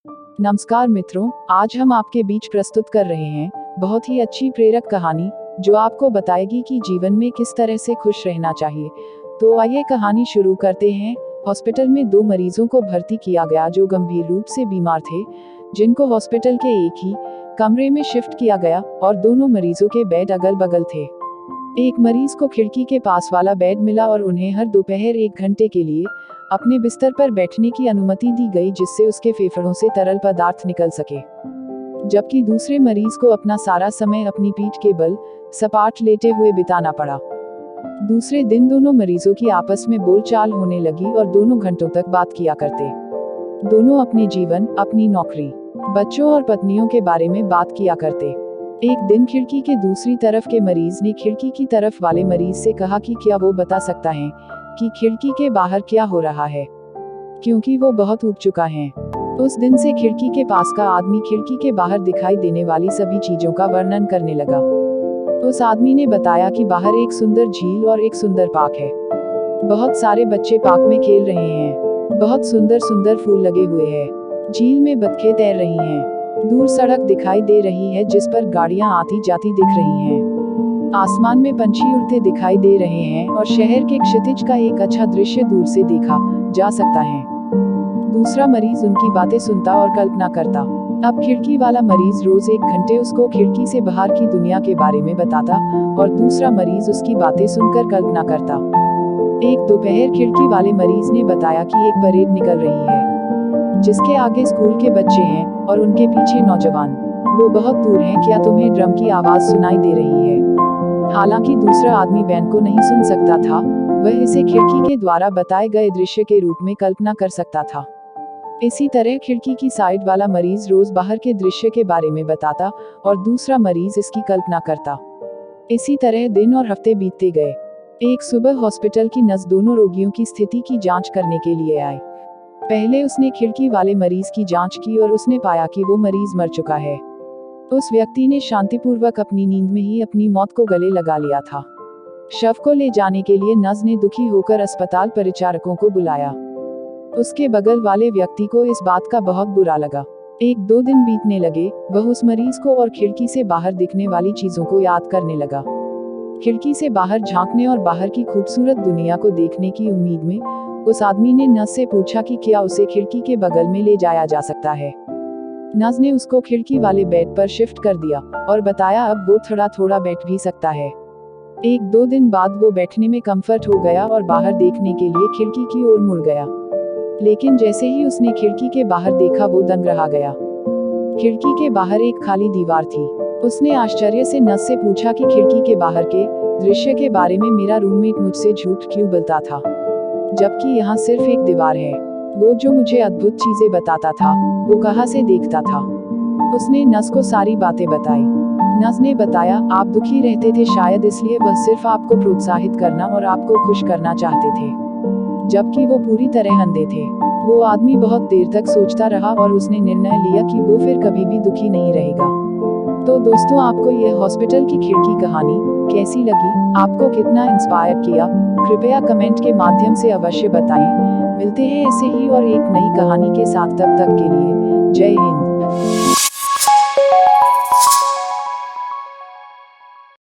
नमस्कार मित्रों, आज हम आपके बीच प्रस्तुत कर रहे हैं बहुत ही अच्छी प्रेरक कहानी जो आपको बताएगी कि जीवन में किस तरह से खुश रहना चाहिए। तो आइए कहानी शुरू करते हैं। हॉस्पिटल में दो मरीजों को भर्ती किया गया जो गंभीर रूप से बीमार थे, जिनको हॉस्पिटल के एक ही कमरे में शिफ्ट किया गया और दोनों मरीजों के बेड अगल बगल थे। एक मरीज को खिड़की के पास वाला बेड मिला और उन्हें हर दोपहर 1 घंटे के लिए अपने बिस्तर पर बैठने की अनुमति दी गई, जिससे उसके फेफड़ों से तरल पदार्थ निकल सके। जबकि दूसरे मरीज को अपना सारा समय अपनी पीठ के बल सपाट लेटे हुए बिताना पड़ा। दूसरे दिन दोनों मरीजों की आपस में बोलचाल होने लगी और दोनों घंटों तक बात किया करते। दोनों अपने जीवन, अपनी नौकरी, बच्चों और पत्नियों के बारे में बात किया करते। एक दिन खिड़की के दूसरी तरफ के मरीज ने खिड़की की तरफ वाले मरीज से कहा कि क्या वो बता सकता है कि खिड़की के बाहर क्या हो रहा है, क्योंकि वो बहुत ऊब चुका है। उस दिन से खिड़की के पास का आदमी खिड़की के बाहर दिखाई देने वाली सभी चीजों का वर्णन करने लगा। उस आदमी ने बताया कि बाहर एक सुंदर झील और एक सुंदर पार्क है। बहुत सारे बच्चे पार्क में खेल रहे हैं। बहुत सुंदर सुंदर फूल लगे हुए हैं। झील में बतखें तैर रही हैं। दूर सड़क दिखाई दे रही है जिस पर गाड़ियां आती जाती दिख रही हैं। आसमान में पंछी उड़ते दिखाई दे रहे हैं और शहर के क्षितिज का एक अच्छा दृश्य दूर से देखा जा सकता है। दूसरा मरीज उनकी बातें सुनता और कल्पना करता। अब खिड़की वाला मरीज रोज 1 घंटे उसको खिड़की से बाहर की दुनिया के बारे में बताता और दूसरा मरीज उसकी बातें सुनकर कल्पना करता। एक दोपहर खिड़की वाले मरीज ने बताया कि एक परेड निकल रही है जिसके आगे स्कूल के बच्चे हैं और उनके पीछे नौजवान। वो बहुत दूर हैं, क्या तुम्हें ड्रम की आवाज सुनाई दे रही है? हालांकि दूसरा आदमी बैंड को नहीं सुन सकता था, वह इसे खिड़की के द्वारा बताए गए दृश्य के रूप में कल्पना कर सकता था। इसी तरह खिड़की की साइड वाला मरीज रोज बाहर के दृश्य के बारे में बताता और दूसरा मरीज इसकी कल्पना करता। इसी तरह दिन और हफ्ते बीतते गए। एक सुबह हॉस्पिटल की नर्स दोनों रोगियों की स्थिति की जांच करने के लिए आई। पहले उसने खिड़की वाले मरीज की जांच की और उसने पाया कि वो मरीज मर चुका है। उस व्यक्ति ने शांतिपूर्वक अपनी नींद में ही अपनी मौत को गले लगा लिया था। शव को ले जाने के लिए नर्स ने दुखी होकर अस्पताल परिचारकों को बुलाया। उसके बगल वाले व्यक्ति को इस बात का बहुत बुरा लगा। 1-2 दिन बीतने लगे, वह उस मरीज को और खिड़की से बाहर दिखने वाली चीजों को याद करने लगा। खिड़की से बाहर झांकने और बाहर की खूबसूरत दुनिया को देखने की उम्मीद में उस आदमी ने नर्स से पूछा कि क्या उसे खिड़की के बगल में ले जाया जा सकता है। नर्स ने उसको खिड़की वाले बेड पर शिफ्ट कर दिया और बताया अब वो थोड़ा थोड़ा बैठ भी सकता है। 1-2 दिन बाद वो बैठने में कंफर्ट हो गया और बाहर देखने के लिए खिड़की की ओर मुड़ गया। लेकिन जैसे ही उसने खिड़की के बाहर देखा वो दंग रह गया। खिड़की के बाहर एक खाली दीवार थी। उसने आश्चर्य से नर्स से पूछा कि खिड़की के बाहर के दृश्य के बारे में मेरा रूममेट मुझसे झूठ क्यों बोलता था, जबकि यहाँ सिर्फ एक दीवार है। वो जो मुझे अद्भुत चीजें बताता था, वो कहाँ से देखता था। उसने नर्स को सारी बातें बताई। नर्स ने बताया, आप दुखी रहते थे, शायद इसलिए वह सिर्फ आपको प्रोत्साहित करना और आपको खुश करना चाहते थे, जबकि वो पूरी तरह अंधे थे। वो आदमी बहुत देर तक सोचता रहा और उसने निर्णय लिया कि वो फिर कभी भी दुखी नहीं रहेगा। तो दोस्तों, आपको यह हॉस्पिटल की खिड़की कहानी कैसी लगी? आपको कितना इंस्पायर किया? कृपया कमेंट के माध्यम से अवश्य बताएं। मिलते हैं ऐसे ही और एक नई कहानी के साथ, तब तक के लिए जय हिंद।